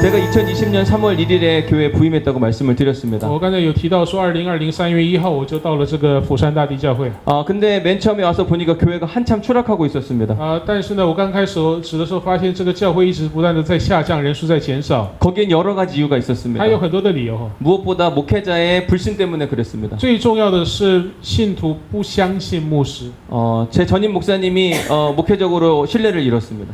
제가 2020년 3월 1일에 교회에 부임했다고 말씀을 드렸습니다. 我刚才有提到说，2020 3月1号我就到了这个釜山大地教会。 근데 맨 처음에 와서 보니까 교회가 한참 추락하고 있었습니다. 但是呢，我刚开始的时候发现这个教会一直不断的在下降，人数在减少。 거기엔 여러 가지 이유가 있었습니다. 还有很多的理由。 무엇보다 목회자의 불신 때문에 그랬습니다. 最重要的是信徒不相信牧师。 제 전임 목사님이 목회적으로 신뢰를 잃었습니다.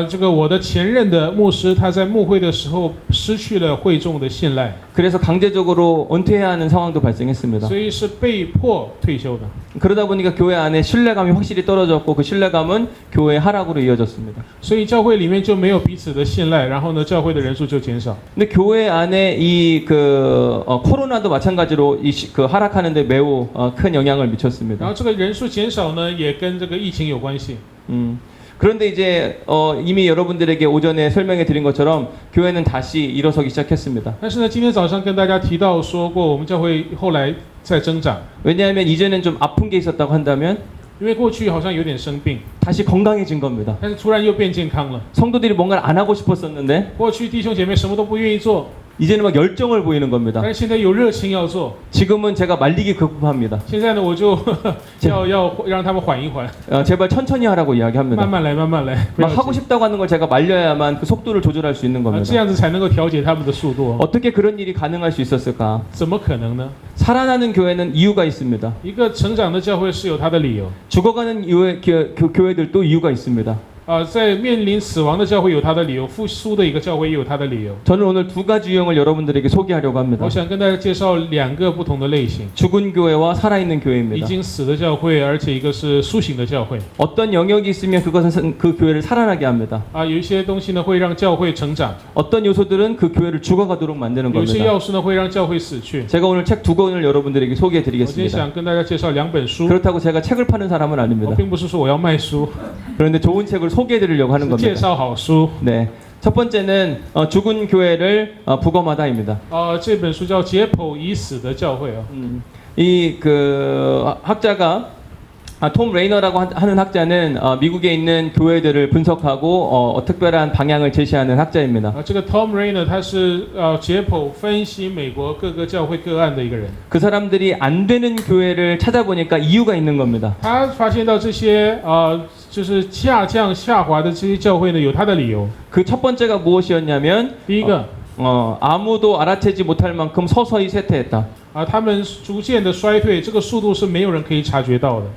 这个我的前任的牧师，他在牧会的时候失去了会众的信赖， 그래서 강제적으로 은퇴해야 하는 상황도 발생했습니다. 所以是被迫退休的。 그러다 보니까 교회 안에 신뢰감이 확실히 떨어졌고 그 신뢰감은 교회 하락으로 이어졌습니다. 所以教会里面就没有彼此的信赖，然后呢，教会的人数就减少。 근데 교회 안에 이 코로나도 마찬가지로 그 하락하는데 매우 큰 영향을 然 미쳤습니다. 后这个人数减少呢，也跟这个疫情有关系。 그런데 이제 이미 여러분들에게 오전에 설명해 드린 것처럼 교회는 다시 일어서기 시작했습니다. 但是呢，今天早上跟大家提到说过，我们教会后来在增长， 왜냐하면 이제는 좀 아픈 게 있었다고 한다면 因为过去好像有点生病， 다시 건강해진 겁니다. 但是突然又变健康了。 성도들이 뭔가를 안 하고 싶었었는데 过去弟兄姐妹什么都不愿意做， 이제는 막 열정을 보이는 겁니다. 但是现在有热情要做。 지금은 제가 말리기 급급합니다. 现在呢，我就要让他们缓一缓， 제발 천천히 하라고 慢 이야기합니다. 慢来，慢慢来，不要 막 急 하고 싶다고 하는 걸 제가 말려야만 그 속도를 조절할 수 있는 这 겁니다. 样子才能够调节他们的速度。 어떻게 그런 일이 가능할 수 있었을까? 怎么可能呢？ 살아나는 교회는 이유가 있습니다. 一个成长的教会是有它的理由。 죽어가는 교회들도 이유가 있습니다. 在面临死亡的教会有它的理由，复苏的一个教会也有它的理由。 저는 오늘 두 가지 유형을 여러분들에게 소개하려고 합니다. 我想跟大家介绍两个不同的类型： 죽은 교회와 살아있는 已 교회입니다. 经死的教会，而且一个是苏醒的教会。 어떤 영역이 있으면 그것은 그 교회를 살아나게 합니다. 有一些东西呢会让教会成长， 어떤 요소들은 그 교회를 죽어가도록 만드는 有一些 겁니다. 要素呢会让教会死去。 제가 오늘 책 두 권을 여러분들에게 我今天 소개해드리겠습니다. 想跟大家介绍两本书， 그렇다고 제가 책을 파는 사람은 我 아닙니다. 并不是说我要卖书， 그런데 좋은 책을 소개해드리려고 하는 是介 겁니다. 绍好书。 네, 첫 번째는 죽은 교회를 부검하다입니다. 这本书叫《解剖已死的教会》啊。 이 학자가 톰 레이너라고 하는 학자는 미국에 있는 교회들을 분석하고 특별한 방향을 제시하는 학자입니다. 这个 Tom Rainer 他是解剖分析美国各个教会个案的一个人。 그 사람들이 안 되는 교회를 찾아보니까 이유가 있는 겁니다. 他发现到这些就是下降下滑的这些教会呢，有他的理由。 그 첫 번째가 무엇이었냐면 第一个 아무도 알아채지 못할 만큼 서서히 쇠퇴했다. 他们逐渐的衰退，这个速度是没有人可以察觉到的。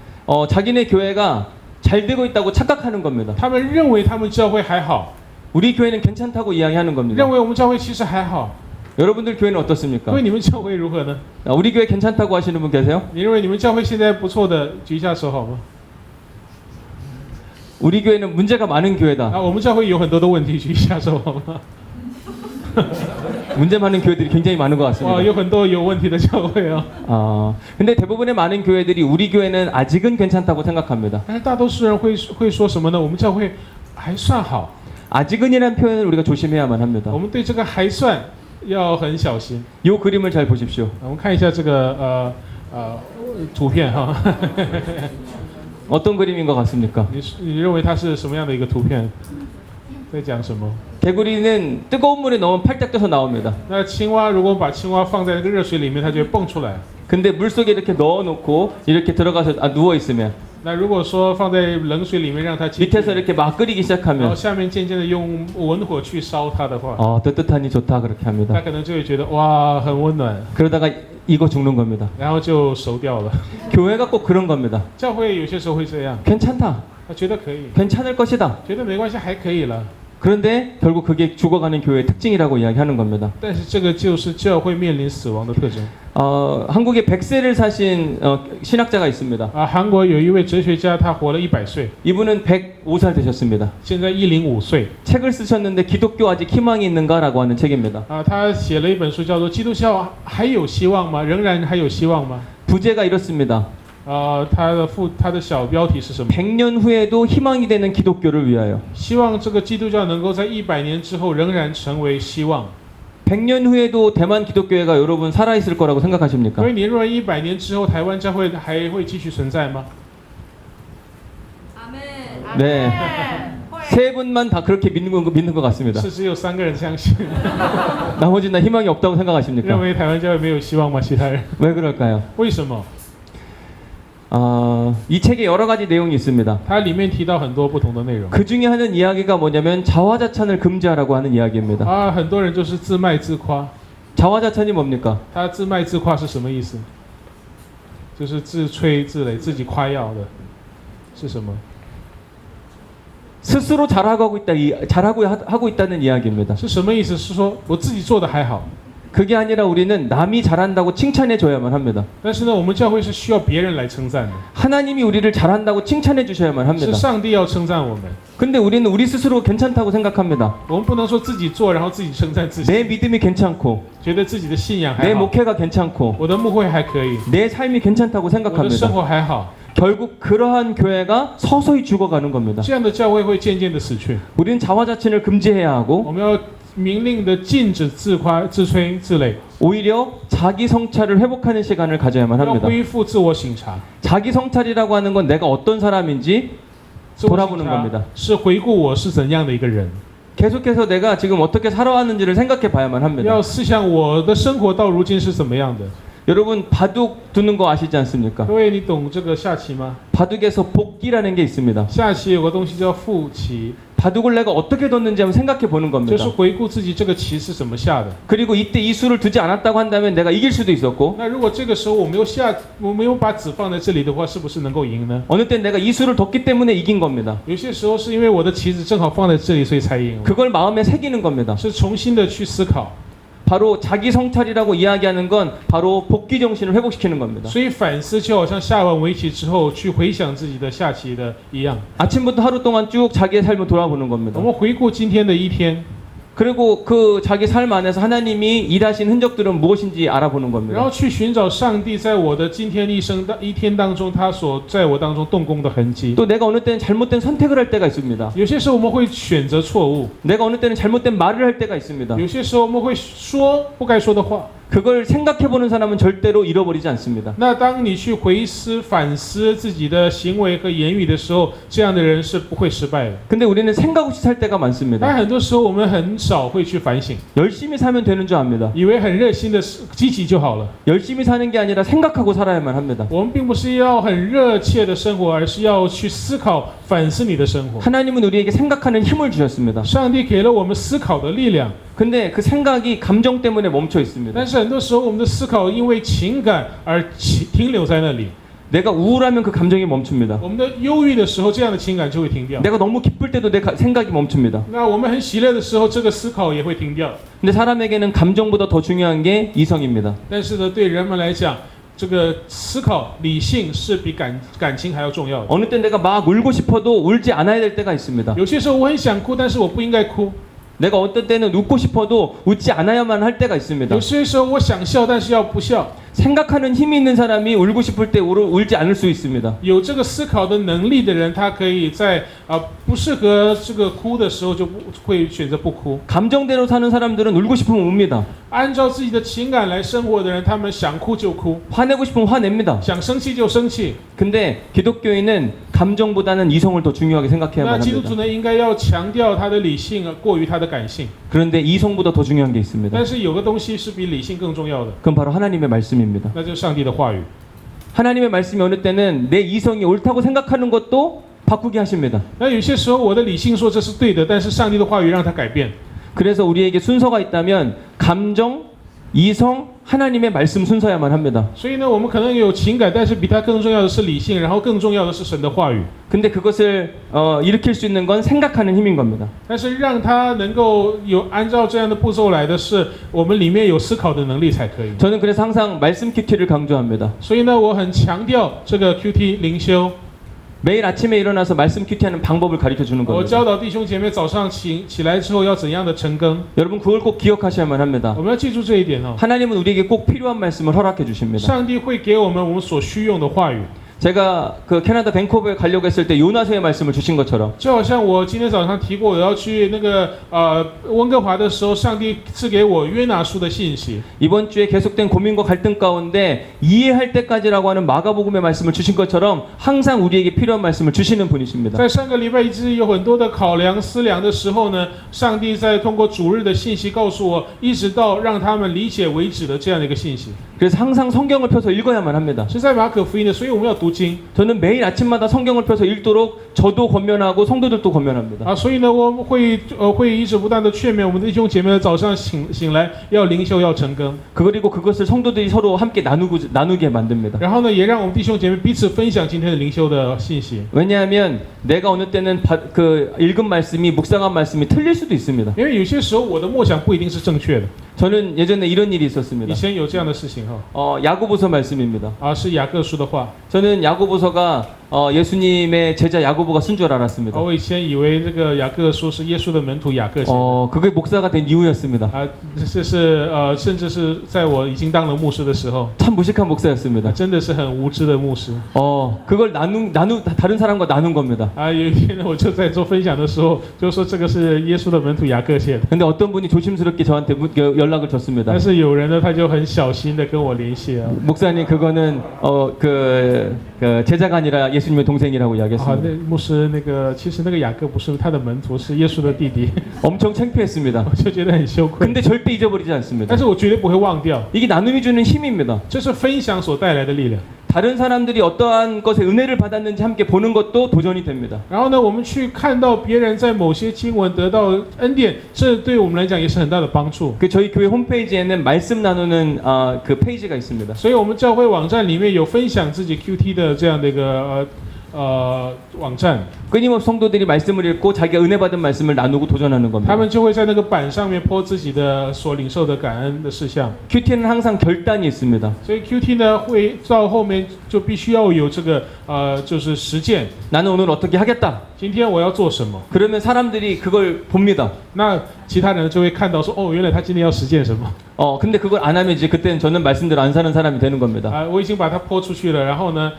자기네 교회가 잘 되고 있다고 착각하는 겁니다. 他们认为他们教会还好， 우리 교회는 괜찮다고 이야기하는 겁니다. 认为我们教会其实还好。 여러분들 교회는 各 어떻습니까? 位你们教会如何呢？ 우리 교회 괜찮다고 하시는 분 계세요? 你认为你们教会现在不错的，举一下手好吗？ 우리 교회는 문제가 많은 교회다. 我们教会有很多的问题，举一下手好吗？ 문제 많은 교회들이 굉장히 많은 것 같습니다. 有很多有问题的教会啊。 근데 대부분의 많은 교회들이 우리 교회는 아직은 괜찮다고 생각합니다. 但是大多数人会说什么呢？我们教会还算好。 아직은이라는 표현을 우리가 조심해야만 합니다. 我们对这个还算要很小心。 이 그림을 잘 보십시오. 我们看一下这个图片哈。 어떤 그림인 것 같습니까? 你认为它是什么样的一个图片？在讲什么？ 개구리는 뜨거운 물에 넣으면 팔딱 떠서 나옵니다. 那青蛙如果把青蛙放在那个热水里面，它就会蹦出来。 근데 물속에 이렇게 넣어놓고 이렇게 들어가서 누워 있으면 那如果说放在冷水里面让它进去， 밑에서 이렇게 막 끓이기 然后 시작하면 下面渐渐的用文火去烧它的话， 뜨뜻하니 좋다 그렇게 它 합니다. 可能就会觉得哇很温暖， 그러다가 익어 죽는 겁니다. 然后就熟掉了。 교회가 꼭 그런 겁니다. 教会有些时候会这样， 괜찮다. 他觉得可以， 괜찮을 것이다. 觉得没关系，还可以了。 그런데 결국 그게 죽어가는 교회의 특징이라고 이야기하는 겁니다. 但是这个就是教会面临死亡的特征。 한국에 100세를 사신 신학자가 있습니다. 韩国有一位哲学家，他活了100岁， 이분은 105살 되셨습니다. 现在105岁。 책을 쓰셨는데 기독교 아직 희망이 있는가라고 하는 책입니다. 他写了一本书，叫做《基督教还有希望吗？仍然还有希望吗？》 부제가 이렇습니다. 他的小标题是什么？ 100년 후에도 희망이 되는 기독교를 위하여. 希望这个基督教能够在100年之后仍然成为希望。 100년 후에도 대만 기독교회가 여러분 살아있을 거라고 생각하십니까? 所以你认为100年之后台湾教会还会继续存在吗？ 네. 세 분만 다 그렇게 믿는 것 같습니다. 是只有3个人相信， 나머지는 희망이 없다고 생각하십니까? 认为台湾教会没有希望吗？其他人 왜 그럴까요? 为什么？ 이 책에 여러 가지 내용이 있습니다. 它里面提到很多不同的内容 그 중에 하는 이야기가 뭐냐면 자화자찬을 금지하라고 하는 이야기입니다. 啊，很多人就是自卖自夸。 자화자찬이 뭡니까? 他自卖自夸是什么意思？就是自吹自擂，自己夸耀的，是什么？ 스스로 잘하고 있다는 이야기입니다. 是什么意思？是说我自己做的还好， 그게 아니라 우리는 남이 잘한다고 칭찬해 줘야만 합니다. 但是呢，我们教会是需要别人来称赞的， 하나님이 우리를 잘한다고 칭찬해 주셔야만 是 합니다. 上帝要称赞我们。 근데 우리는 우리 스스로 괜찮다고 생각합니다. 我们不能说自己做，然后自己称赞自己， 내 믿음이 괜찮고 觉得自己的信仰 내 还好， 목회가 괜찮고 我的牧会还可以， 내 삶이 괜찮다고 我的生 생각합니다. 活还好， 결국 그러한 교회가 서서히 죽어가는 겁니다. 这样的教会会渐渐的死去。 우리는 자화자찬을 금지해야 我 하고 们要明令的禁止自夸、自吹、自擂， 오히려 자기 성찰을 회복하는 시간을 가져야만 要 합니다. 恢复自我省察。 자기 성찰이라고 하는 건 내가 어떤 사람인지 自我 돌아보는 省察 겁니다. 是回顾我是怎样的一个人， 계속해서 내가 지금 어떻게 살아왔는지를 생각해 봐야만 합니다. 要思想我的生活到如今是怎么样的。 여러분 바둑 두는 거 아시지 않습니까? 各位，你懂这个下棋吗？ 바둑에서 복기라는 게 있습니다. 下棋有个东西叫复棋， 바둑을 내가 어떻게 뒀는지 한번 생각해 보는 就 겁니다. 是回顾自己这个棋是怎么下的。 그리고 이때 이 수를 두지 않았다고 한다면 내가 이길 수도 있었고 那如果这个时候我没有把子放在这里的话，是不是能够赢呢？ 어느 땐 내가 이 수를 뒀기 때문에 이긴 겁니다. 有些时候是因为我的棋子正好放在这里，所以才赢了。 그걸 마음에 새기는 겁니다. 是重新的去思考， 바로 자기 성찰이라고 이야기하는 건 바로 복귀 정신을 회복시키는 겁니다. 所以反思就好像下完围棋之后去回想自己的下棋的一样。 아침부터 하루 동안 쭉 자기의 삶을 돌아보는 我 겁니다. 们回顾今天的一天， 그리고 그 자기 삶 안에서 하나님이 일하신 흔적들은 무엇인지 알아보는 然 겁니다. 后去寻找上帝在我的今天一天当中，他所在我当中动工的痕迹。 또 내가 어느 때는 잘못된 선택을 할 때가 있습니다. 有些时候我们会选择错误， 내가 어느 때는 잘못된 말을 할 때가 있습니다. 有些时候我们会说不该说的话。 그걸 생각해보는 사람은 절대로 잃어버리지 않습니다. 那当你去反思自己的行为和言语的时候，这样的人是不会失败的。 근데 우리는 생각 없이 살 때가 但 많습니다. 很多时候我们很少会去反省， 열심히 살면 되는 줄 압니다. 以为很热心的积极就好了。 열심히 사는 게 아니라 생각하고 살아야만 합니다. 我们并不是要很热切的生活，而是要去思考、反思你的生活。 하나님은 우리에게 생각하는 힘을 주셨습니다. 上帝给了我们思考的力量， 근데 그 생각이 감정 때문에 멈춰 있습니다. 但是很多时候我们的思考因为情感而停留在那里。 내가 우울하면 그 감정이 멈춥니다. 我们的忧郁的时候，这样的情感就会停掉。 내가 너무 기쁠 때도 내 생각이 멈춥니다. 那我们很喜乐的时候，这个思考也会停掉。 근데 사람에게는 감정보다 더 중요한 게 이성입니다. 但是呢，对人们来讲，这个思考理性是比感情还要重要的。 어느 때 내가 막 울고 싶어도 울지 않아야 될 때가 있습니다. 有些时候我很想哭，但是我不应该哭； 내가 어떤 때는 웃고 싶어도 웃지 않아야만 할 때가 있습니다. 有些时候我想笑，但是要不笑。 생각하는 힘이 있는 사람이 울고 싶을 때 울지 않을 수 있습니다. 有这个思考的能力的人，他可以在不适合这个哭的时候，就不会选择不哭。 감정대로 사는 사람들은 울고 싶으면 웁니다. 按照自己的情感来生活的人，他们想哭就哭， 화내고 싶으면 화냅니다. 想生气就生气。 근데 기독교인은 감정보다는 이성을 더 중요하게 那 생각해야만 基督徒 합니다. 呢，应该要强调他的理性，过于他的感性。 그런데 이성보다 더 중요한 게 있습니다. 但是有个东西是比理性更重要的， 그건 바로 하나님의 말씀입니다. 那就是上帝的话语。 하나님의 말씀이 어느 때는 내 이성이 옳다고 생각하는 것도 바꾸게 하십니다. 那有些时候我的理性说这是对的，但是上帝的话语让他改变。 그래서 우리에게 순서가 있다면 감정, 이성, 하나님의 말씀 순서야만 합니다. 所以呢，我们可能有情感，但是比它更重要的是理性，然后更重要的是神的话语。 근데 그것을 일으킬 수 있는 건 생각하는 힘인 겁니다. 但是让它能够按照这样的步骤来的是，我们里面有思考的能力才可以。 저는 그래서 항상 말씀 큐티를 강조합니다. 所以呢，我很强调这个 QT 灵修。 매일 아침에 일어나서 말씀 큐티하는 방법을 가르쳐 주는 我 겁니다. 教导弟兄姐妹早上起来之后要怎样的晨更， 여러분 그걸 꼭 기억하셔야만 합니다. 我们要记住这一点哦。 하나님은 우리에게 꼭 필요한 말씀을 허락해 주십니다. 上帝会给我们所需用的话语。 제가 그 캐나다 밴쿠버에 가려고 했을 때 요나서의 말씀을 주신 것처럼 就好像我今天早上提过，我要去那个温哥华的时候，上帝赐给我约拿书的信息。 이번 주에 계속된 고민과 갈등 가운데 이해할 때까지라고 하는 마가복음의 말씀을 주신 것처럼 항상 우리에게 필요한 말씀을 주시는 분이십니다. 在上个礼拜一直有很多的考量思量的时候呢，上帝在通过主日的信息告诉我，一直到让他们理解为止的这样的一个信息。 그래서 항상 성경을 펴서 읽어야만 합니다. 是在马可福音的，所以我们要读经 저는 매일 아침마다 성경을 펴서 읽도록 저도 권면하고 성도들도 권면합니다. 啊，所以呢，我们会一直不断的劝勉我们的弟兄姐妹，早上醒来要灵修要晨更， 그리고 그것을 성도들이 서로 함께 나누게 만듭니다. 然后呢，也让我们弟兄姐妹彼此分享今天的灵修的信息。 왜냐하면 내가 어느 때는 그 읽은 말씀이 묵상한 말씀이 틀릴 수도 있습니다. 因为有些时候我的默想不一定是正确的， 저는 예전에 이런 일이 以 있었습니다. 前有这样的事情哈， 야고보서 말씀입니다. 啊，是雅各书的话， 저는 야고보서가 예수님의 제자 야고보가 쓴 줄 알았습니다. 我以前以为这个雅各书是耶稣的门徒雅各写的。 그게 목사가 된 이유였습니다. 啊，这是甚至是在我已经当了牧师的时候， 참 무식한 목사였습니다. 真的是很无知的牧师。 그걸 다른 사람과 나눈 겁니다. 啊，有一天呢，我就在做分享的时候，就说这个是耶稣的门徒雅各写的。 근데 어떤 분이 조심스럽게 저한테 연락을 줬습니다. 但是有人呢，他就很小心的跟我联系啊。 목사님 그거는 그 제자가 아니라 예수님의 동생이라고 啊， 이야기했습니다. 那牧师那个其实那个雅各不是他的门徒，是耶稣的弟弟， 엄청 창피했습니다. 我就觉得很羞愧。 근데 절대 잊어버리지 않습니다. 但是我绝对不会忘掉， 이게 나눔이 주는 힘입니다. 这是分享所带来的力量。 다른 사람들이 어떠한 것에 은혜를 받았는지 함께 보는 것도 도전이 됩니다. 然后呢，我们去看到别人在某些经文得到恩典，这对我们来讲也是很大的帮助。 그 저희 교회 홈페이지에는 말씀 나누는 그 페이지가 있습니다. 所以我们教会网站里面有分享自己 QT 的这样的一个网站， 끊임없이 성도들이 말씀을 읽고 자기가 은혜 받은 말씀을 나누고 도전하는 他 겁니다. 们就会在那个板上面 po 自己的所领受的感恩的事项。 QT는 항상 결단이 있습니다. 所以 QT 呢会到后面就必须要有这个就是实践。 나는 오늘 어떻게 하겠다. 今天我要做什么？ 그러면 사람들이 그걸 봅니다. 那其他人就会看到说，哦，原来他今天要实践什么。 근데 그걸 안 하면 이제 그때는 저는 말씀대로 안 사는 사람이 되는 겁니다. 我已经把它 po 出去了，然后呢，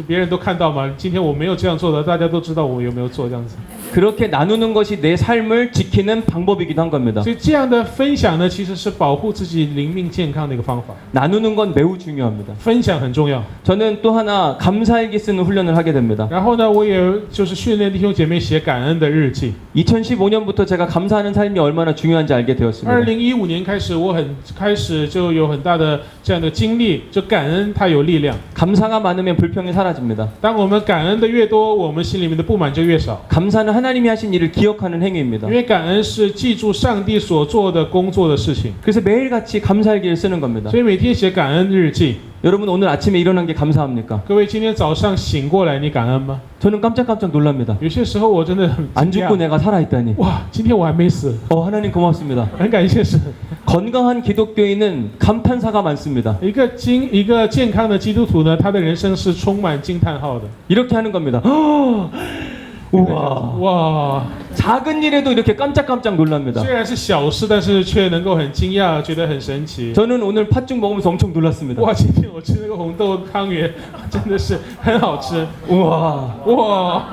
别人都看到嘛，今天我没有这样做的，大家都知道我有没有做这样子。 그렇게 나누는 것이 내 삶을 지키는 방법이기도 한 겁니다. 所以这样的分享呢，其实是保护自己灵命健康的一个方法。 나누는 건 매우 중요합니다. 分享很重要。 저는 또 하나 감사일기 쓰는 훈련을 하게 됩니다. 然后呢，我也就是训练弟兄姐妹写感恩的日记。 2015년부터 제가 감사하는 삶이 얼마나 중요한지 알게 되었습니다. 2015年开始，我开始就有很大的这样的经历，就感恩它有力量。 감사가 많으면 불평이 사라집니다. 当我们感恩的越多，我们心里面的不满就越少。 감사는 하나님이 하신 일을 기억하는 행위입니다. 因为感恩是记住上帝所做的工作的事情， 그래서 매일같이 감사일기를 쓰는 겁니다. 所以每天写感恩日记。 여러분 오늘 아침에 일어난 게 감사합니까? 各位今天早上醒过来，你感恩吗？ 저는 깜짝깜짝 놀랍니다. 有些时候我真的很 안 惊 죽고 讶， 내가 살아있다니. 哇，今天我还没死， 하나님 고맙습니다. 很感谢神。 건강한 기독교인은 감탄사가 많습니다. 一个健康的基督徒呢，他的人生是充满惊叹号的。 이렇게 하는 겁니다. 우와. 哇， 작은 일에도 이렇게 깜짝깜짝 놀랍니다. 虽然是小事，但是却能够很惊讶，觉得很神奇。 저는 오늘 팥죽 먹으면서 엄청 놀랐습니다. 哇，今天我吃那个红豆汤圆，真的是很好吃。 우와. 哇，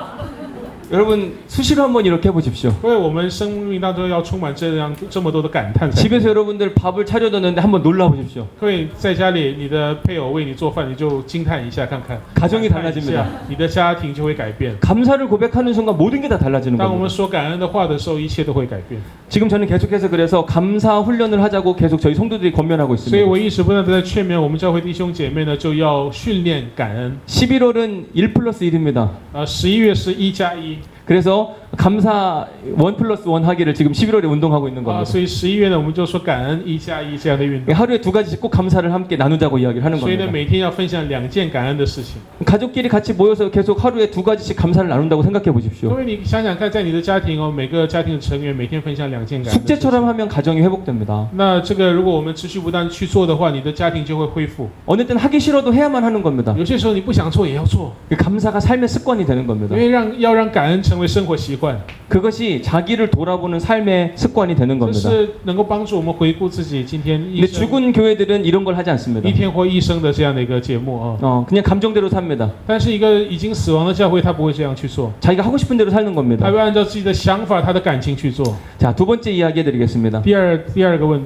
여러분 수시로 한번 이렇게 해보십시오. 因为我们生命当中要充满这么多的感叹。 집에서 여러분들 밥을 차려뒀는데 한번 놀라보십시오. 所以在家里，你的配偶为你做饭，你就惊叹一下看看， 가정이 感叹一 달라집니다. 下，你的家庭就会改变。 감사를 고백하는 순간 모든 게 다 달라지는 当我们 겁니다. 说感恩的话的时候，一切都会改变。 지금 저는 계속해서 그래서 감사 훈련을 하자고 계속 저희 성도들이 권면하고 所以 있습니다. 我一直不断的在劝勉我们教会弟兄姐妹呢，就要训练感恩。 11월은 1+1입니다. 11月是1+1。 그래서 감사 1+1 하기를 지금 11월에 운동하고 있는 겁니다. 所以11月呢，我们就说感恩1+1这样的运动。 하루에 2가지씩 꼭 감사를 함께 나누자고 이야기를 하는 所以呢， 겁니다. 每天要分享2件感恩的事情。 가족끼리 같이 모여서 계속 하루에 2가지씩 감사를 나눈다고 생각해 各 보십시오. 位，你想想看，在你的家庭每个家庭的成员每天分享2件感恩的事情。 숙제처럼 하면 가정이 회복됩니다. 那这个如果我们持续不断去做的话，你的家庭就会恢复。 어느 때는 하기 싫어도 해야만 하는 겁니다. 有些时候你不想做也要做， 감사가 삶의 습관이 되는 因 겁니다. 为要让感恩成为生活习惯。惯， 그것이 자기를 돌아보는 삶의 습관이 되는 这 겁니다. 是能够帮助我们回顾自己今天一 근데 生 죽은 교회들은 이런 걸 하지 않습니다. 一天或一生的这样的一个节目啊。 그냥 감정대로 삽니다. 但是一个已经死亡的教会，他不会这样去做， 자기가 하고 싶은 대로 사는 他 겁니다. 会按照自己的想法、他的感情去做。 자, 두 번째 이야기 해드리겠습니다. 第二个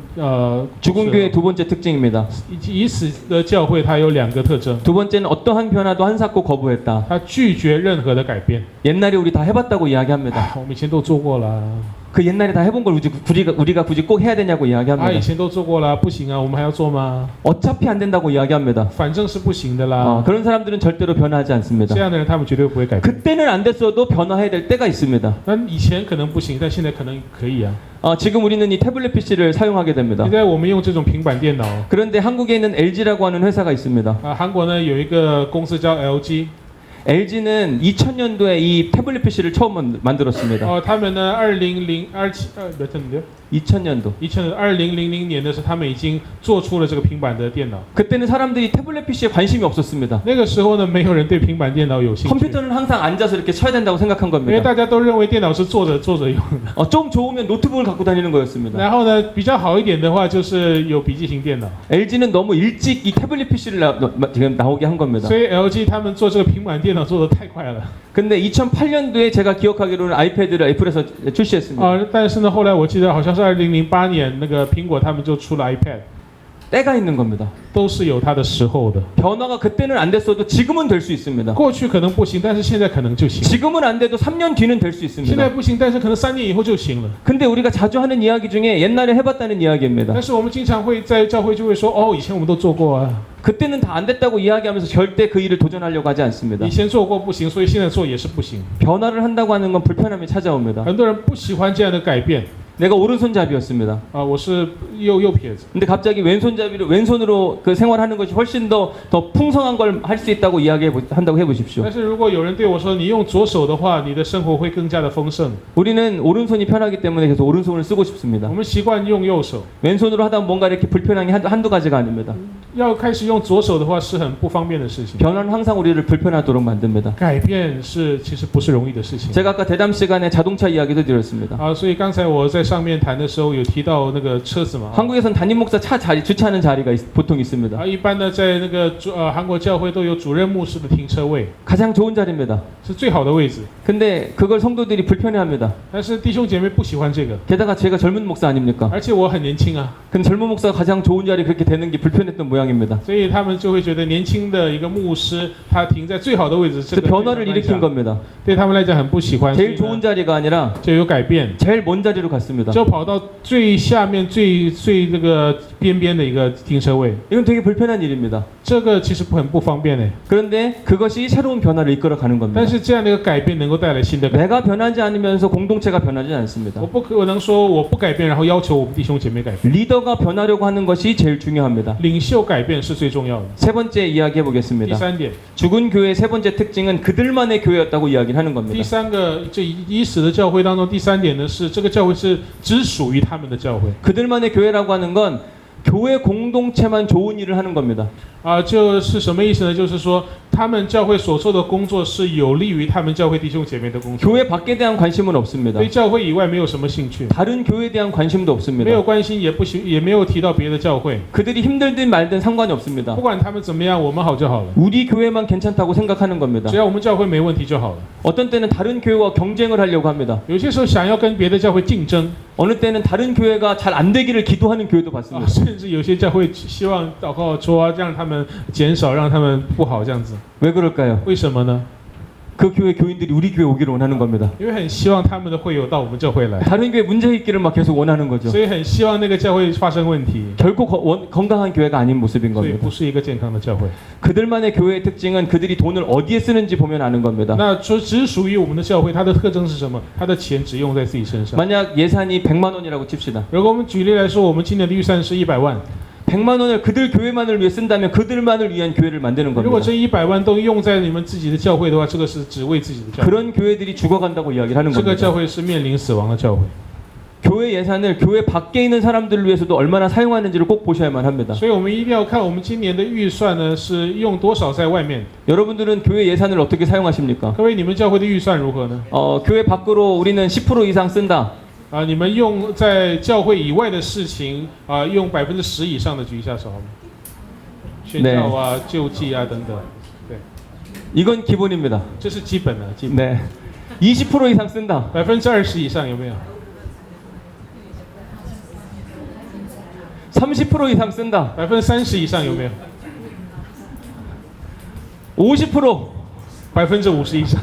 죽은 교회 두 번째 특징입니다. 已死的教会，它有两个特征， 두 번째는 어떠한 변화도 한사코 거부했다. 它拒绝任何的改变。 옛날에 우리 다 해봤다고 이야기합니다. 啊，我们以前都做过了， 그 옛날에 다 해본 걸 우리가 굳이 꼭 해야 되냐고 啊，以 이야기합니다. 前都做过了，不行啊，我们还要做吗？ 어차피 안 된다고 이야기합니다. 反正是不行的啦。 그런 사람들은 절대로 변화하지 않습니다. 这样的人，他们绝对不会改变。 그때는 안 됐어도 변화해야 될 때가 있습니다. 那以前可能不行，但现在可能可以啊。 지금 우리는 이 태블릿 PC를 사용하게 됩니다. 现在我们用这种平板电脑 그런데 한국에 있는 LG라고 하는 회사가 있습니다. 啊，韩国呢有一个公司叫 LG， LG는 2000년도에 이 태블릿 PC를 처음 만들었습니다. 哦，他们呢2000년도. 2000年的时候，他们已经做出了这个平板的电脑。 그때는 사람들이 태블릿 PC에 관심이 없었습니다. 那个时候呢，没有人对平板电脑有兴趣， 컴퓨터는 항상 앉아서 이렇게 쳐야 된다고 생각한 因为 겁니다. 大家都认为电脑是坐着用的。 좀 좋으면 노트북을 갖고 다니는 거였습니다. 然后呢，比较好一点的话，就是有笔记型电脑。 LG는 너무 일찍 이 태블릿 PC를 지금 나오게 한 겁니다. 所以 LG 他们做这个平板电脑做得太快了。 근데 2008년도에 제가 기억하기로는 아이패드를 애플에서 출시했습니다. 啊，但是呢，后来我记得好像是2008年，那个苹果他们就出了 iPad， 때가 있는 겁니다. 都是有它的时候的。 변화가 그때는 안 됐어도 지금은 될 수 있습니다. 过去可能不行，但是现在可能就行。 지금은 안 돼도 3년 뒤는 될 수 现在 있습니다. 不行，但是可能3年以后就行了。 근데 우리가 자주 하는 이야기 중에 옛날에 해봤다는 이야기입니다. 但是我们经常会在教会就会说，哦，以前我们都做过啊， 그때는 다 안 됐다고 이야기하면서 절대 그 일을 도전하려고 하지 않습니다. 以前做过不行，所以现在做也是不行。 변화를 한다고 하는 건 불편함이 찾아옵니다. 很多人不喜欢这样的改变 내가 오른손잡이였습니다. 啊，我是右撇子， 근데 갑자기 왼손으로 그 생활하는 것이 훨씬 더 풍성한 걸 할 수 있다고 한다고 해보십시오. 但是如果有人对我说，你用左手的话，你的生活会更加的丰盛。 우리는 오른손이 편하기 때문에 계속 오른손을 쓰고 싶습니다. 我们习惯用右手， 왼손으로 하다 뭔가 이렇게 불편한 게 한두 가지가 아닙니다. 要开始用左手的话是很不方便的事情。 변화는 항상 우리를 불편하도록 만듭니다. 改变其实不是容易的事情 제가 아까 대담 시간에 자동차 이야기도 드렸습니다. 啊，所以刚才我在上面谈的时候有提到那个车子嘛。 한국에선 담임 목사 주차하는 자리가 보통 있습니다. 啊，一般呢，在那个韩国教会都有主任牧师的停车位， 가장 좋은 자리입니다. 是最好的位置。 근데 그걸 성도들이 불편해합니다. 但是弟兄姐妹不喜欢这个， 게다가 제가 젊은 목사 아닙니까? 而且我很年轻啊， 근데 젊은 목사가 가장 좋은 자리 그렇게 되는 게 불편했던 모양입니다. 所以他们就会觉得年轻的一个牧师他停在最好的位置，这 그 个 변화를 일으킨 겁니다. 对他们来讲很不喜欢， 제일 좋은 자리가 아니라 就有改变， 제일 먼 자리로 갔습니다. 就跑到最下面最那个边的一个停车位， 이건 되게 불편한 일입니다. 这个其实很不方便呢。 그런데 그것이 새로운 변화를 이끌어가는 但 겁니다. 是这样的一个改变能够带来新的改变。 내가 변하지 않으면서 공동체가 변하지 않습니다. 我不可能说我不改变，然后要求我们弟兄姐妹改变。 리더가 변하려고 하는 것이 제일 중요합니다. 领袖改变是最重要的。 세 번째 이야기 第 해보겠습니다. 三点， 죽은 교회의 세 번째 특징은 그들만의 교회였다고 이야기를 하는 第 겁니다. 三个这已死的教会当中，第三点呢是这个教会是只属于他们的教会 그들만의 교회라고 하는 건 교회 공동체만 좋은 일을 하는 겁니다. 啊，就是什么意思呢？就是说他们教会所做的工作是有利于他们教会弟兄姐妹的工作， 교회 밖에 대한 관심은 없습니다. 对教会以外没有什么兴趣， 다른 교회에 대한 관심도 没 없습니다. 有关心，也没有提到别的教会， 그들이 힘들든 말든 상관이 없습니다. 不管他们怎么样，我们好就好了， 우리 교회만 괜찮다고 생각하는 겁니다. 只要我们教会没问题就好了。 어떤 때는 다른 교회와 경쟁을 하려고 합니다. 有些时候想要跟别的教会竞争， 어느 때는 다른 교회가 잘 안 되기를 기도하는 교회도 啊， 봤습니다. 甚至有些教会希望祷告说让他们减少，让他们不好这样子。 왜 그럴까요? 为什么呢？ 그 교회 교인들이 우리 교회 오기를 원하는 겁니다. 因为很希望他们的会友到我们教会来， 다른 교회 문제 있기를 막 계속 원하는 거죠. 所以很希望那个教会发生问题， 결코 건강한 교회가 아닌 모습인 所以 겁니다. 不是一个健康的教会。 그들만의 교회의 특징은 그들이 돈을 어디에 쓰는지 보면 아는 겁니다. 那只属于我们的教会，它的特征是什么？它的钱只用在自己身上。 만약 예산이 100만 원이라고 칩시다. 如果我们举例来说，我们今年的预算是100万， 100만 원을 그들 교회만을 위해 쓴다면 그들만을 위한 교회를 만드는 如果 겁니다. 这100万都用在你们自己的教会的话，这个是只为自己的教会， 그런 교회들이 죽어간다고 이야기를 하는 这个 겁니다. 教会是面临死亡的教会。 교회 예산을 교회 밖에 있는 사람들을 위해서도 얼마나 사용하는지를 꼭 보셔야만 합니다. 所以我们一定要看我们今年的预算呢是用多少在外面。 여러분들은 교회 예산을 어떻게 사용하십니까? 各位，你们教会的预算如何呢？ 교회 밖으로 우리는 10% 이상 쓴다. 你们用在教会以外的事情用10%以上的举一下手好吗？宣教啊、救济啊等等，对， 이건 기본입니다. 这是基本的，基本。 네. 20% 이상 쓴다. 20%以上有没有？ 30% 이상 쓴다. 30%以上有没有？ 50%. 50%以上，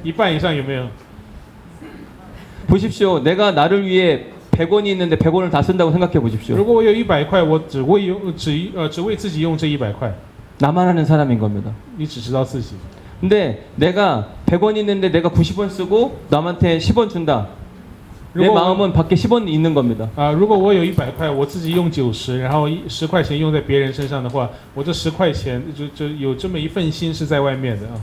一半以上有没有？ 보십시오. 내가 나를 위해 100원이 있는데 100원을 다 쓴다고 생각해 보십시오. 如果我有100块，我只为自己用这100块， 나만 하는 사람인 겁니다. 你只知道自己。 근데 내가 100원 있는데 내가 90원 쓰고 남한테 10원 준다. 내 마음은 밖에 10원이 있는 겁니다. 如果我有100块，我自己用90，然后10块钱用在别人身上的话，我这10块钱就有这么一份心是在外面的啊。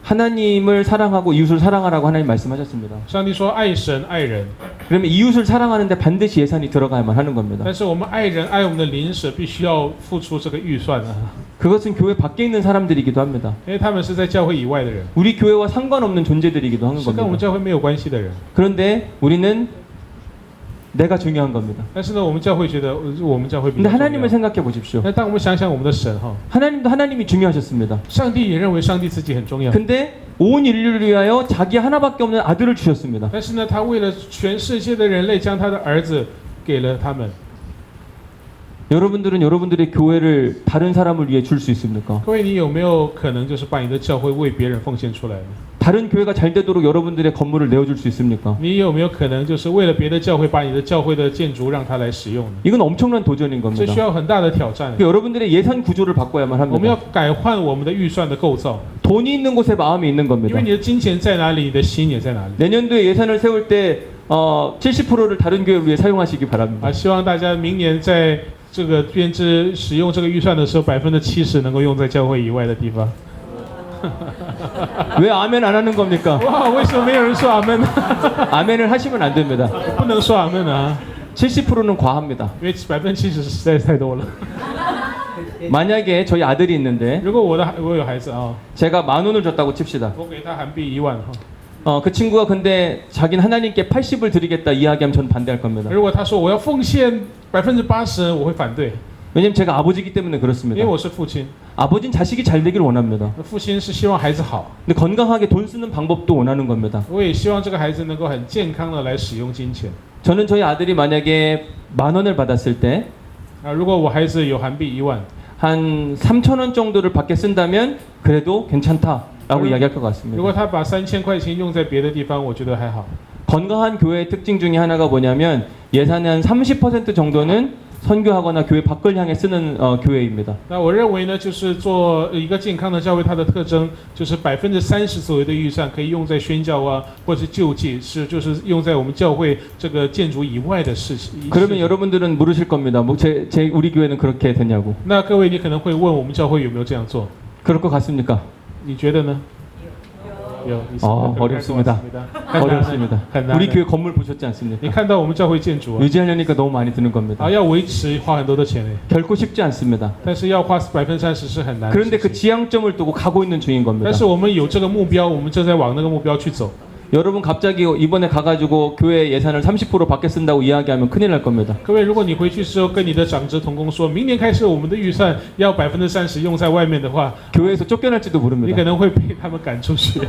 하나님을 사랑하고 이웃을 사랑하라고 하나님 말씀하셨습니다. 上帝说爱神爱人， 그러면 이웃을 사랑하는데 반드시 예산이 들어가야만 하는 겁니다. 但是我们爱人爱我们的邻舍，必须要付出这个预算啊， 그것은 교회 밖에 있는 사람들이기도 합니다. 因为他们是在教会以外的人， 우리 교회와 상관없는 존재들이기도 하는 是跟我们 겁니다. 教会没有关系的人。 그런데 우리는 내가 중요한 겁니다. 但是呢，我们教会觉得我们教会比 근데 较重 하나님을 要。 생각해 보십시오. 那当我们想想我们的神哈， 하나님도 하나님이 중요하셨습니다. 上帝也认为上帝自己很重要， 근데 온 인류를 위하여 자기 하나밖에 없는 아들을 주셨습니다. 但是呢，他为了全世界的人类，将他的儿子给了他们。 여러분들은 여러분들의 교회를 다른 사람을 위해 줄 수 있습니까? 各位，你有没有可能就是把你的教会为别人奉献出来呢？ 다른 교회가 잘 되도록 여러분들의 건물을 내어줄 수 있습니까? 你有没有可能就是为了别的教会，把你的教会的建筑让他来使用呢？ 이건 엄청난 도전인 这 겁니다. 需要很大的挑战。 여러분들의 예산 구조를 바꿔야만 我们要 합니다. 改换我们的预算的构造， 돈이 있는 곳에 마음이 있는 因 겁니다. 为你的金钱在哪里，你的心也在哪里。 내년도에 예산을 세울 때 70%를 다른 교회를 위해 사용하시기 바랍니다. 希望大家明年在这个编制使用这个预算的时候，70%能够用在教会以外的地方。 왜 아멘 안 하는 겁니까? 哇，为什么没有人说阿门呢？ 아멘을 하시면 안 됩니다. 不能说阿门啊， 70%는 과합니다. 因为70%实在是太多了。 만약에 저희 아들이 있는데 如果我有孩子啊， 제가 10,000원을 줬다고 칩시다. 我给他韩币1万哈。 그 친구가 근데 자기는 하나님께 80을 드리겠다 이야기하면 전 반대할 겁니다. 如果他说我要奉献80%，我会反对， 왜냐면 제가 아버지이기 때문에 因 그렇습니다. 为我是父亲， 아버지는 자식이 잘 되길 원합니다. 父亲是希望孩子好， 근데 건강하게 돈 쓰는 방법도 원하는 겁니다. 我也希望这个孩子能够很健康的来使用金钱。 저는 저희 아들이 만약에 10,000원을 받았을 때 如果我孩子有韩币1万， 한 3,000원 정도를 밖에 쓴다면 그래도 괜찮다라고 이야기할 것 如 같습니다. 果他把3000块钱用在别的地方，我觉得还好。 건강한 교회의 특징 중에 하나가 뭐냐면 예산의 한 30% 정도는 선교하거나 교회 밖을 향해 쓰는 교회입니다. 那我认为呢，就是做一个健康的教会，它的特征就是30%左右的预算可以用在宣教啊，或者是救济，就是用在我们教会这个建筑以外的事情。 그러면 여러분들은 물으실 겁니다. 뭐 우리 교회는 그렇게 됐냐고. 那各位，你可能会问我们教会有没有这样做？ 그럴 것 같습니까? 你觉得呢？有。 어렵습니다. 어렵습니다. 很难。 우리 교회 건물 보셨지 않습니까? 你看到我们教会建筑啊， 유지하려니까 너무 많이 드는 겁니다. 要维持花很多的钱诶， 결코 쉽지 않습니다. 但是要花30%是很难的 그런데 事 그 情。 지향점을 두고 가고 있는 중인 겁니다. 但是我们有这个目标，我们正在往那个目标去走。 여러분 갑자기 이번에 가가지고 교회 예산을 30% 밖에 쓴다고 이야기하면 큰일 날 겁니다. 各位，如果你回去之后跟你的长职同工说，明年开始我们的预算要30%用在外面的话， 교회에서 쫓겨날지도 你 모릅니다. 可能会被他们赶出去。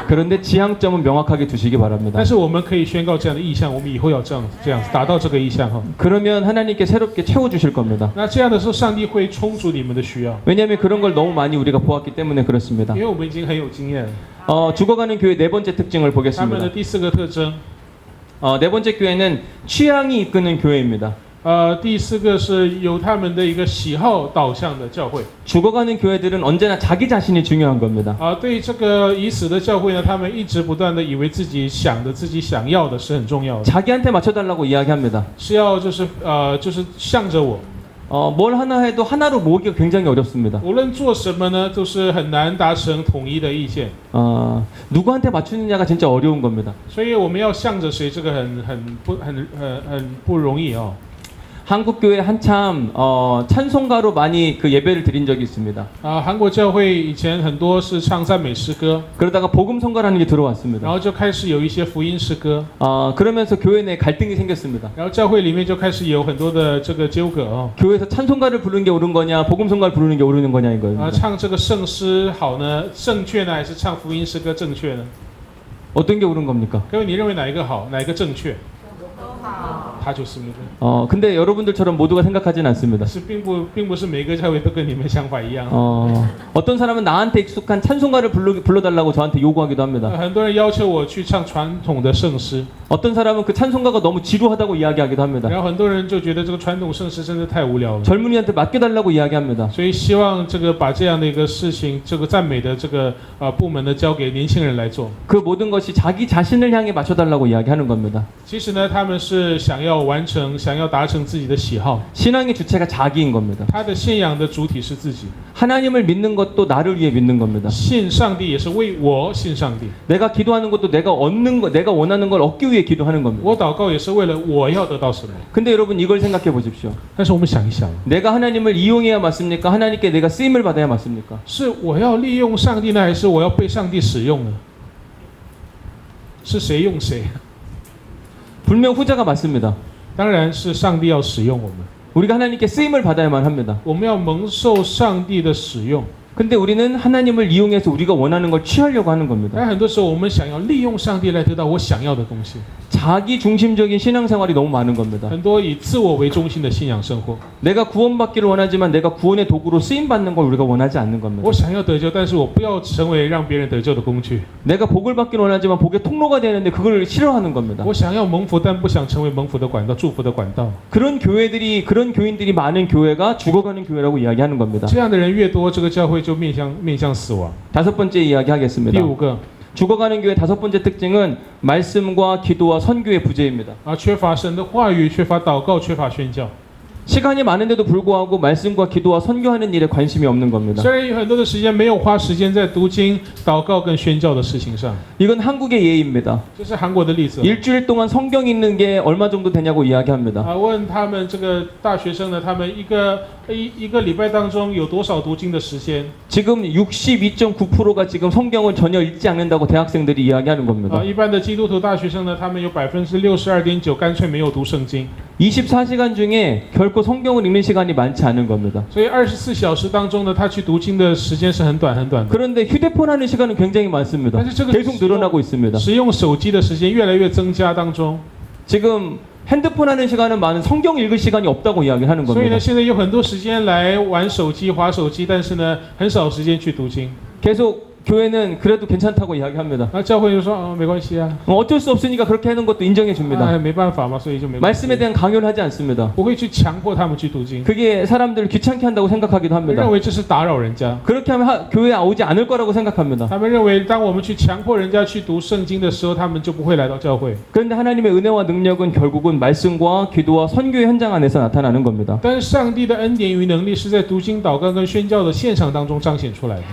그런데 지향점은 명확하게 두시기 바랍니다. 但是我们可以宣告这样的意向，我们以后要这样达到这个意向哈。 그러면 하나님께 새롭게 채워주실 겁니다. 那这样的时候，上帝会充足你们的需要， 왜냐하면 그런 걸 너무 많이 우리가 보았기 때문에 그렇습니다. 因为我们已经很有经验了。 죽어가는 교회 네 번째 특징을 他们 보겠습니다. 的第4个特征， 네 번째 교회는 취향이 이끄는 교회입니다. 第4个是有他们的一个喜好导向的教会。 죽어가는 교회들은 언제나 자기 자신이 중요한 겁니다. 对这个已死的教会呢，他们一直不断的以为自己想的、自己想要的是很重要的， 자기한테 맞춰달라고 이야기합니다. 是要就是向着我。뭘 하나 해도 하나로 모으기가 굉장히 어렵습니다. 无论做什么呢，都是很难达成统一的意见。 누구한테 맞추느냐가 진짜 어려운 겁니다. 所以我们要向着谁，这个很不容易哦。 한국 교회 한참 찬송가로 많이 그 예배를 드린 적이 있습니다. 韩国教会以前很多是唱赞美诗歌， 그러다가 복음성가라는 게 然 들어왔습니다. 后就开始有一些福音诗歌， 그러면서 교회 내 갈등이 생겼습니다. 然后教会里面就开始有很多的这个纠葛哦。 교회에서 찬송가를 부르는 게 옳은 거냐, 복음성가를 부르는 게 옳은 거냐 이거예요. 唱这个圣诗好呢，正确呢，还是唱福音诗歌正确呢？ 어떤 게 옳은 겁니까? 各位，你认为哪一个好，哪一个正确？ 他就是那个。 근데 여러분들처럼 모두가 생각하진 않습니다. 是并不是每个教会都跟你们想法一样。 어떤 사람은 나한테 익숙한 찬송가를 불러달라고 저한테 요구하기도 합니다. 很多人要求我去唱传统的圣诗， 어떤 사람은 그 찬송가가 너무 지루하다고 이야기하기도 합니다. 然后很多人就觉得这个传统圣诗真的太无聊了， 젊은이한테 맡겨달라고 이야기합니다. 所以希望这个把这样的一个事情，这个赞美的这个部门呢，交给年轻人来做。 그 모든 것이 자기 자신을 향해 맞춰달라고 이야기하는 겁니다. 其实呢，他们是想要达成自己的喜好， 신앙의 주체가 자기인 겁니다. 他的信仰的主体是自己， 하나님을 믿는 것도 나를 위해 믿는 겁니다. 信上帝也是为我信上帝， 내가 기도하는 것도 내가 얻는 거, 내가 원하는 걸 얻기 위해 기도하는 겁니다. 我祷告也是为了我要得到什么。 근데 여러분 이걸 생각해 보십시오. 但是我们想一想， 내가 하나님을 이용해야 맞습니까? 하나님께 내가 쓰임을 받아야 맞습니까? 是我要利用上帝呢，还是我要被上帝使用呢？是谁用谁？ 분명 후자가 맞습니다. 当然是上帝要使用我们， 우리가 하나님께 쓰임을 받아야만 합니다. 我们要蒙受上帝的使用。 근데 우리는 하나님을 이용해서 우리가 원하는 걸 취하려고 하는 겁니다. 但很多时候我们想要利用上帝来得到我想要的东西， 자기 중심적인 신앙생활이 너무 많은 겁니다. 很多以自我为中心的信仰生活。 내가 구원받기를 원하지만 내가 구원의 도구로 쓰임 받는 걸 우리가 원하지 않는 겁니다. 我想要得救，但是我不要成为让别人得救的工具。 내가 복을 받기를 원하지만 복의 통로가 되는데 그걸 싫어하는 겁니다. 我想要蒙福，但不想成为蒙福的管道、祝福的管道。 그런 교인들이 많은 교회가 죽어가는 교회라고 이야기하는 겁니다. 这样的人越多，这个教会就面向死亡。 다섯 번째 이야기하겠습니다. 第五个 죽어가는 교회 다섯 번째 특징은 말씀과 기도와 선교의 부재입니다. 缺乏神的话语，缺乏祷告，缺乏宣教。 시간이 많은데도 불구하고 말씀과 기도와 선교하는 일에 관심이 없는 겁니다. 虽然有很多的时间没有花时间在读经、祷告跟宣教的事情上， 이건 한국의 예입니다. 这是韩国的例子。 일주일 동안 성경 읽는 게 얼마 정도 되냐고 이야기합니다. 问他们这个大学生呢，他们一个礼拜当中有多少读经的时间？ 지금 62.9%가 지금 성경을 전혀 읽지 않는다고 대학생들이 이야기하는 겁니다. 一般的基督徒大学生呢，他们有62.9%干脆没有读圣经。 24시간 중에 결코 성경을 읽는 시간이 많지 않은 겁니다. 所以24小时当中呢，他去读经的时间是很短很短的。 그런데 휴대폰 하는 시간은 굉장히 많습니다. 계속 늘어나고 있습니다. 使用手机的时间越来越增加当中。 지금 핸드폰 하는 시간은 많은 성경 읽을 시간이 없다고 이야기하는 所以 겁니다. 呢，现在有很多时间来玩手机、滑手机，但是呢，很少时间去读经。 계속 교회는 그래도 괜찮다고 이야기합니다. 那教会就说没关系啊， 어쩔 수 없으니까 그렇게 하는 것도 인정해 줍니다. 没办法嘛，所以就没关系。 말씀에 대한 강요를 하지 않습니다. 不会去强迫他们去读经， 그게 사람들을 귀찮게 한다고 생각하기도 认 합니다. 为这是打扰人家。 그렇게 하면 교회에 오지 않을 거라고 생각합니다. 他们认为，当我们去强迫人家去读圣经的时候，他们就不会来到教会。 그런데 하나님의 은혜와 능력은 결국은 말씀과 기도와 선교의 현장 안에서 나타나는 겁니다. 但是上帝的恩典与能力是在读经、祷告跟宣教的现场当中彰显出来的。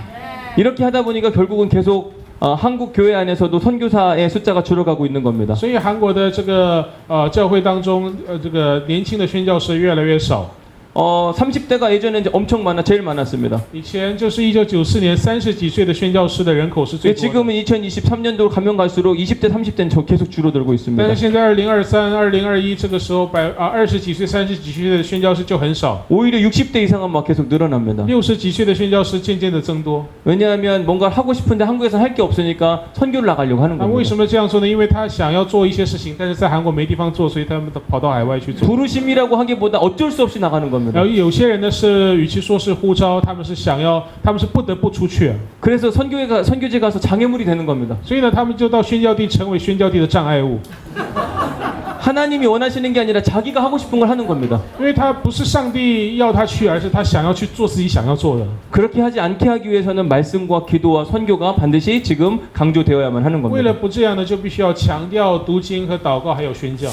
이렇게 하다 보니까 결국은 계속 한국 교회 안에서도 선교사의 숫자가 줄어가고 있는 겁니다. 所以韩国的这个教会当中，这个年轻的宣教士越来越少。 30대가 예전에 이제 엄청 제일 많았습니다. 以前就是1994年30几岁的宣教士的人口是最多的。 지금은 2023년도로 가면 갈수록 20대, 30대는 계속 줄어들고 있습니다. 但是现在2023、2021这个时候，20几岁、30几岁的宣教士就很少。 오히려 60대 이상은 막 계속 늘어납니다. 60几岁的宣教士渐渐的增多。 왜냐하면 뭔가 하고 싶은데 한국에서 할 게 없으니까 선교를 나가려고 하는 那为 겁니다. 什么这样说呢？因为他想要做一些事情，但是在韩国没地方做，所以他们都跑到海外去做。 부르심이라고 하기보다 어쩔 수 없이 나가는 겁니다. 然后有些人呢是，与其说是呼召，他们是不得不出去。 그래서 선교지 가서 장애물이 되는 겁니다. 所以呢，他们就到宣教地成为宣教地的障碍物。 하나님이 원하시는 게 아니라 자기가 하고 싶은 걸 하는 겁니다. 因为他不是上帝要他去，而是他想要去做自己想要做的。 그렇게 하지 않게 하기 위해서는 말씀과 기도와 선교가 반드시 지금 강조되어야만 하는 为了 겁니다. 不这样呢，就必须要强调读经和祷告，还有宣教。